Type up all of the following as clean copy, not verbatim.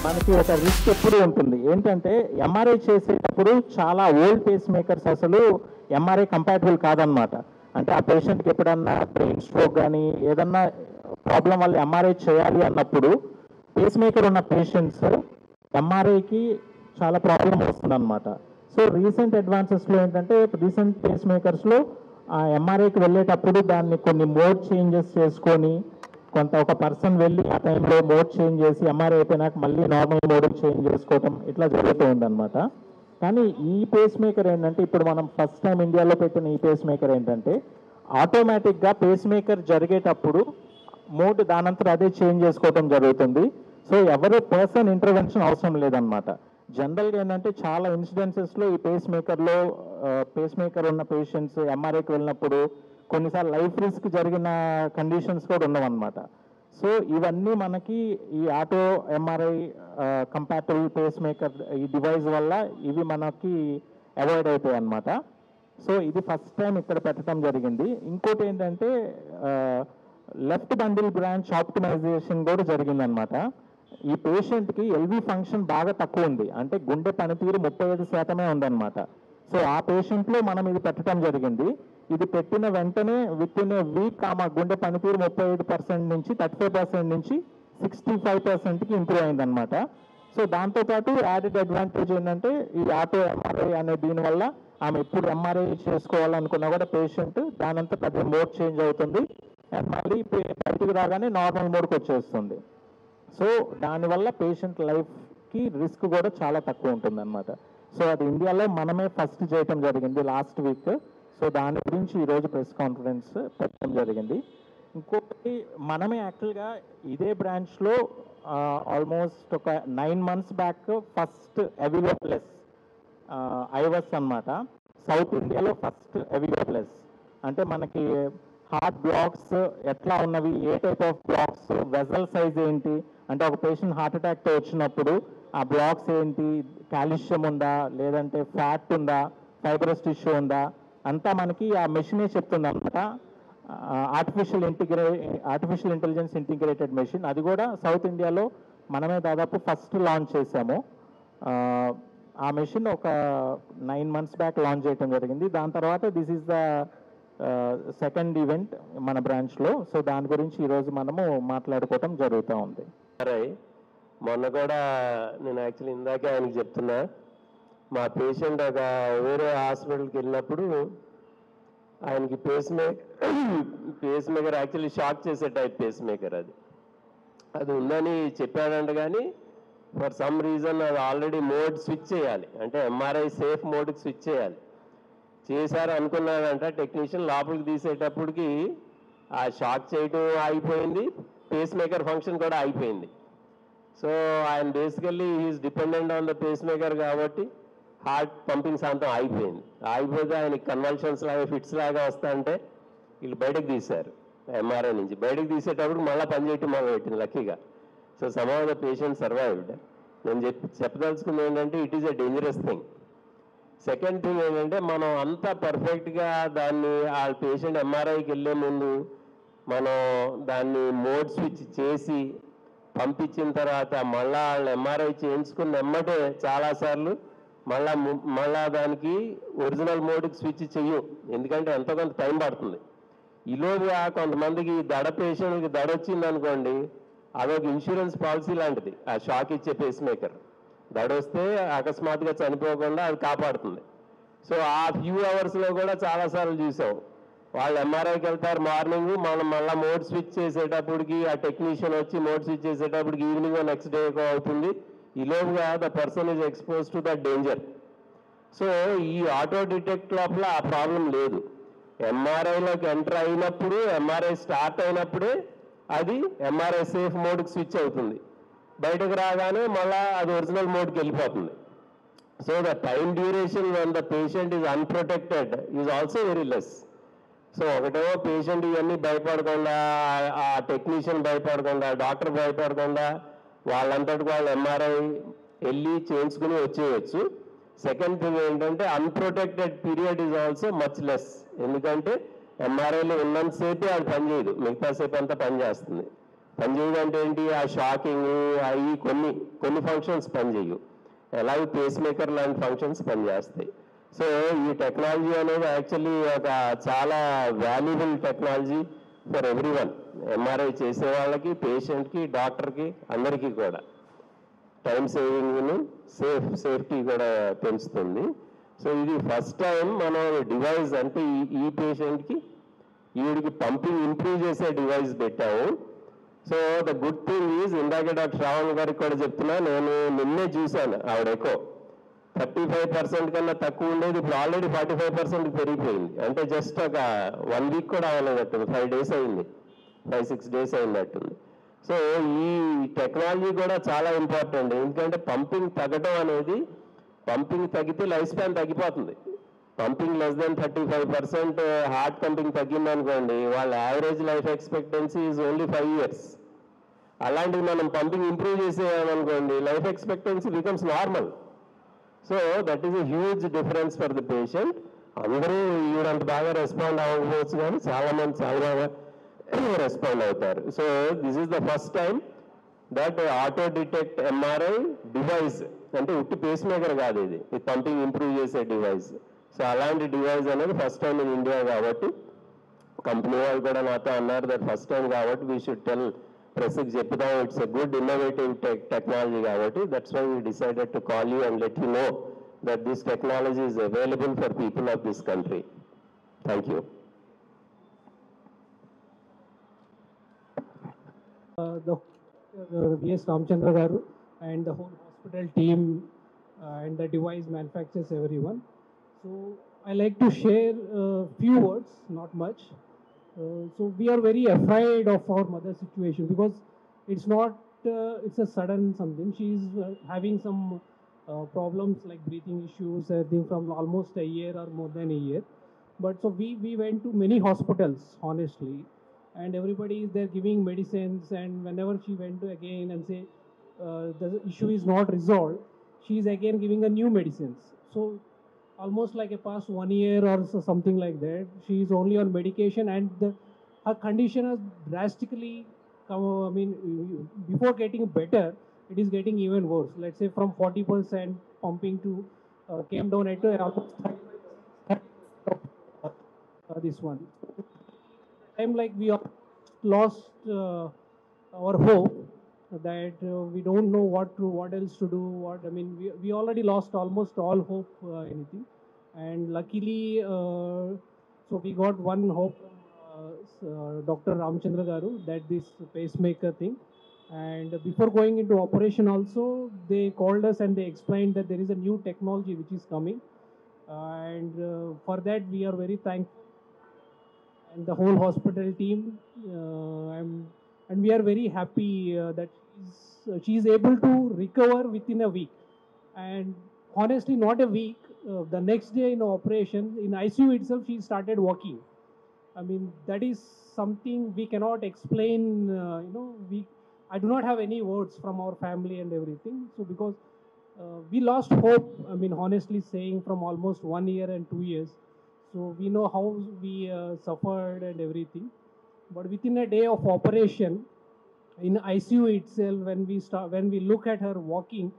మనకి ఒక రిస్క్ ఎప్పుడు ఉంటుంది ఏంటంటే ఎంఆర్ఐ చేసేటప్పుడు చాలా ఓల్డ్ పేస్ మేకర్స్ అసలు ఎంఆర్ఐ కంపాటబుల్ కాదనమాట. అంటే ఆ పేషెంట్కి ఎప్పుడన్నా బ్రెయిన్ స్ట్రోక్ కానీ ఏదన్నా ప్రాబ్లం వల్ల ఎంఆర్ఐ చేయాలి అన్నప్పుడు పేస్ మేకర్ ఉన్న పేషెంట్స్ ఎంఆర్ఐకి చాలా ప్రాబ్లం వస్తుందన్నమాట. సో రీసెంట్ అడ్వాన్సెస్లో ఏంటంటే రీసెంట్ పేస్ మేకర్స్లో ఆ ఎంఆర్ఐకి వెళ్ళేటప్పుడు దాన్ని కొన్ని మోడ్ చేంజెస్ చేసుకొని కొంత ఒక పర్సన్ వెళ్ళి ఆ టైంలో మోడ్ చేంజ్ చేసి ఎంఆర్ఐ అయిపోయినాక మళ్ళీ నార్మల్ మోడ్కి చేంజ్ చేసుకోవటం ఇట్లా జరుగుతూ ఉందన్నమాట. కానీ ఈ పేస్ మేకర్ ఏంటంటే ఇప్పుడు మనం ఫస్ట్ టైం ఇండియాలో పెట్టిన ఈ పేస్ మేకర్ ఏంటంటే ఆటోమేటిక్గా పేస్ మేకర్ జరిగేటప్పుడు మోడ్ దానంతా అదే చేంజ్ చేసుకోవటం జరుగుతుంది. సో ఎవరు పర్సన్ ఇంటర్వెన్షన్ అవసరం లేదనమాట. జనరల్గా ఏంటంటే చాలా ఇన్సిడెన్సెస్లో ఈ పేస్ మేకర్ ఉన్న పేషెంట్స్ ఎంఆర్ఐకి వెళ్ళినప్పుడు కొన్నిసార్లు లైఫ్ రిస్క్ జరిగిన కండిషన్స్ కూడా ఉండవన్నమాట. సో ఇవన్నీ మనకి ఈ auto MRI compatible pacemaker ఈ డివైస్ వల్ల ఇవి మనకి అవాయిడ్ అవుతాయి అన్నమాట. సో ఇది ఫస్ట్ టైం ఇక్కడ పెట్టడం జరిగింది. ఇంకోటి ఏంటంటే లెఫ్ట్ బండిల్ బ్రాంచ్ ఆప్టిమైజేషన్ కూడా జరిగిందనమాట. ఈ పేషెంట్కి ఎల్వి ఫంక్షన్ బాగా తక్కువ ఉంది, అంటే గుండె పనితీరు 35% ఉందన్నమాట. సో ఆ పేషెంట్లో మనం ఇది పెట్టడం జరిగింది. ఇది పెట్టిన వెంటనే విత్ ఇన్ ఏ వీక్ ఆ గుండె పనితీరు 35% నుంచి 35% నుంచి 65%కి ఇంప్రూవ్ అయిందనమాట. సో దాంతోపాటు యాడెడ్ అడ్వాంటేజ్ ఏంటంటే ఈ ఆటో ఎంఆర్ఐ అనే దీనివల్ల ఆమె ఎప్పుడు ఎంఆర్ఐ చేసుకోవాలనుకున్నా కూడా పేషెంట్ దానంతా పెద్ద మోడ్ చేంజ్ అవుతుంది అండ్ మళ్ళీ బయటికి రాగానే నార్మల్ మోడ్కి వచ్చేస్తుంది. సో దానివల్ల పేషెంట్ లైఫ్కి రిస్క్ కూడా చాలా తక్కువ ఉంటుంది అనమాట. సో అది ఇండియాలో మనమే ఫస్ట్ చేయటం జరిగింది లాస్ట్ వీక్. సో దాని గురించి ఈరోజు ప్రెస్ కాన్ఫరెన్స్ పెట్టడం జరిగింది. ఇంకొకటి మనమే యాక్చువల్గా ఇదే బ్రాంచ్లో ఆల్మోస్ట్ ఒక 9 months బ్యాక్ ఫస్ట్ ఎవిలో ప్లస్ ఐవస్ అనమాట. సౌత్ ఇండియాలో ఫస్ట్ ఎవిలో ప్లస్ అంటే మనకి హార్ట్ బ్లాక్స్ ఎట్లా ఉన్నవి, ఏ type of blocks, vessel size ఏంటి, అంటే ఒక పేషెంట్ హార్ట్ అటాక్తో వచ్చినప్పుడు ఆ బ్లాక్స్ ఏంటి, కాల్షియం ఉందా లేదంటే ఫ్యాట్ ఉందా, ఫైబ్రస్ టిష్యూ ఉందా అంతా మనకి ఆ మెషినే చెప్తుంది అనమాట. ఆర్టిఫిషియల్ ఇంటెలిజెన్స్ ఇంటిగ్రేటెడ్ మెషిన్, అది కూడా సౌత్ ఇండియాలో మనమే దాదాపు ఫస్ట్ లాంచ్ చేసాము. ఆ మెషిన్ ఒక 9 months బ్యాక్ లాంచ్ చేయడం జరిగింది. దాని తర్వాత this is the second event మన బ్రాంచ్లో. సో దాని గురించి ఈరోజు మనము మాట్లాడుకోవటం జరుగుతూ ఉంది. మొన్న కూడా నేను యాక్చువల్లీ ఇందాకే ఆయనకి చెప్తున్నా, మా పేషెంట్ ఒక వేరే హాస్పిటల్కి వెళ్ళినప్పుడు ఆయనకి పేస్ మేకర్ యాక్చువల్లీ షాక్ చేసే టైప్ పేస్ మేకర్ అది ఉందని చెప్పాడంట. కానీ ఫర్ సమ్ రీజన్ అది ఆల్రెడీ మోడ్ స్విచ్ చేయాలి, అంటే ఎంఆర్ఐ సేఫ్ మోడ్కి స్విచ్ చేయాలి. చేశారు అనుకున్నాడంట టెక్నీషియన్, లోపలికి తీసేటప్పటికి ఆ షాక్ చేయటం ఆగిపోయింది, పేస్ మేకర్ ఫంక్షన్ కూడా ఆగిపోయింది. సో ఆయన basically is dependent on the face maker కాబట్టి హార్ట్ పంపింగ్ శాంతం ఆగిపోయింది. ఆగిపోతే ఆయనకి కన్వల్షన్స్ లాగా ఫిట్స్ లాగా వస్తాయంటే వీళ్ళు బయటకు తీశారు ఎంఆర్ఐ నుంచి. బయటకు తీసేటప్పుడు మళ్ళీ పనిచేయటం మొదలుపెట్టింది లక్కీగా. So some of the patient survived. నేను చెప్పదలుచుకుంది ఏంటంటే it is a dangerous thing. Second thing ఏంటంటే మనం అంతా పర్ఫెక్ట్గా దాన్ని ఆ పేషెంట్ ఎంఆర్ఐకి వెళ్ళే ముందు మనం దాన్ని మోడ్ స్విచ్ చేసి పంపించిన తర్వాత మళ్ళా వాళ్ళు ఎంఆర్ఐ చేయించుకున్న ఎమ్మటే చాలాసార్లు మళ్ళా దానికి ఒరిజినల్ మోడ్కి స్విచ్ చెయ్యం, ఎందుకంటే ఎంతో కొంత టైం పడుతుంది. ఈలోగా కొంతమందికి దడ పేషెంట్కి దడ వచ్చింది అనుకోండి, అదొక ఇన్సూరెన్స్ పాలసీ లాంటిది. ఆ షాక్ ఇచ్చే పేస్ మేకర్ దడ వస్తే అకస్మాత్తుగా చనిపోకుండా అది కాపాడుతుంది. సో ఆ ఫ్యూ అవర్స్లో కూడా చాలాసార్లు చూసాం, వాళ్ళు ఎంఆర్ఐకి వెళ్తారు మార్నింగ్, మనం మళ్ళీ మోడ్ స్విచ్ చేసేటప్పటికి ఆ టెక్నీషియన్ వచ్చి మోడ్ స్విచ్ చేసేటప్పటికి ఈవినింగ్ నెక్స్ట్ డే అవుతుంది. ఈలోగా the person is expose to the danger. So ఈ ఆటో డిటెక్ట్ లోపల ఆ ప్రాబ్లం లేదు. ఎంఆర్ఐలోకి ఎంటర్ అయినప్పుడు, ఎంఆర్ఐ స్టార్ట్ అయినప్పుడే అది ఎంఆర్ఐ సేఫ్ మోడ్కి స్విచ్ అవుతుంది. బయటకు రాగానే మళ్ళీ అది ఒరిజినల్ మోడ్కి వెళ్ళిపోతుంది. So the time duration when the patient is unprotected is also very less. So ఒకటేమో పేషెంట్ ఇవన్నీ భయపడకుండా, ఆ టెక్నీషియన్ భయపడకుండా, డాక్టర్ భయపడకుండా వాళ్ళంతటి వాళ్ళు ఎంఆర్ఐ వెళ్ళి చేయించుకుని వచ్చేయచ్చు. సెకండ్ థింగ్ ఏంటంటే unprotected period is also much less. ఎందుకంటే ఎంఆర్ఐలో ఉన్నంతసేపు అది పనిచేయదు, మిగతా సేపు అంతా పనిచేస్తుంది. పనిచేయదు అంటే ఏంటి, ఆ షాకింగ్ అవి కొన్ని ఫంక్షన్స్ పనిచేయవు, ఎలాగో పేస్ మేకర్ లాంటి ఫంక్షన్స్ పనిచేస్తాయి. సో ఈ టెక్నాలజీ అనేది యాక్చువల్లీ ఒక చాలా valuable technology for every one. MRI చేసే వాళ్ళకి, పేషెంట్కి, డాక్టర్కి, అందరికీ కూడా టైం సేవింగ్ను సేఫ్టీ కూడా పెంచుతుంది. సో ఇది ఫస్ట్ టైం మనం డివైస్ అంటే ఈ పేషెంట్కి ఈవిడికి పంపింగ్ ఇంప్రూవ్ చేసే డివైస్ పెట్టాము. So the good thing is, ఇందాక డాక్టర్ శ్రావణ్ గారికి కూడా చెప్తున్నా, నేను నిన్నే చూశాను ఆవిడ ఎకో 35% కన్నా తక్కువ ఉండేది, ఇప్పుడు ఆల్రెడీ 45% పెరిగిపోయింది. అంటే జస్ట్ ఒక 1 వీక్ కూడా అవ్వలేదట్టుంది, 5 days అయింది, 5-6 days అయిందట్టుంది. సో ఈ టెక్నాలజీ కూడా చాలా ఇంపార్టెంట్. ఎందుకంటే పంపింగ్ తగ్గడం అనేది, పంపింగ్ తగ్గితే లైఫ్ స్పాన్ తగ్గిపోతుంది. Pumping less than 35% heart pumping తగ్గిందనుకోండి, వాళ్ళ average life expectancy is only 5 years. అలాంటిది మనం పంపింగ్ ఇంప్రూవ్ చేసేయాలనుకోండి, life expectancy becomes normal. So that is a huge difference for the patient. అందరూ ఈవిడంత బాగా రెస్పాండ్ అవ్వకపోవచ్చు, కానీ చాలామంది చాలా బాగా రెస్పాండ్ అవుతారు. So this is the first time that auto detect MRI device, అంటే ఉట్టి పేస్ మేకర్ కాదు, ఇది పంపింగ్ ఇంప్రూవ్ చేసే డివైస్. సో అలాంటి డివైస్ అనేది ఫస్ట్ టైం ఇన్ ఇండియా కాబట్టి కంపెనీ వాళ్ళు కూడా నాతో అన్నారు దట్ ఫస్ట్ టైం కాబట్టి వీ షుడ్ టెల్, ప్రెస్కి చెప్తాం, it's a good innovative technology కాబట్టి that's why we decided to call you and let you know that this technology is available for people of this country. Thank you. The V.S. Ramchandra Garu and the whole hospital team and the device manufacturers, everyone. So I like to share a few words, not much. So we are very afraid of our mother's situation because it's not, it's a sudden something. She's having some problems like breathing issues, I think from almost a year or more than a year. But so we went to many hospitals, honestly. And everybody is there giving medicines, and whenever she went to again and say the issue is not resolved, she is again giving a new medicines. So almost like a past 1 year or something like that, she is only on medication, and her condition has drastically come, I mean, before getting better, it is getting even worse. Let's say from 40% pumping to came down at almost 30%, this one. Time like we all lost our hope that we don't know what else to do. We already lost almost all hope, anything. And luckily, so we got one hope from Dr. Ramchandra Garu, that this pacemaker thing. And before going into operation also, they called us and they explained that there is a new technology which is coming. And for that we are very thankful. And the whole hospital team, and we are very happy that she is able to recover within a week. And honestly, not a week, the next day in operation, in ICU itself, she started walking. I mean, that is something we cannot explain, I do not have any words from our family and everything. So because we lost hope, honestly saying, from almost 1 year and 2 years. So we know how we suffered and everything. But within a day of operation, in ICU itself, when we look at her walking,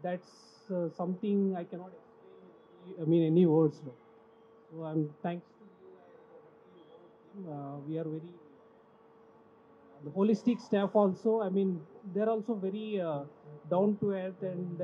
that's something I cannot explain, any words. No. So I'm thanks to you. We are very, the holistic staff also, they're also very down to earth, and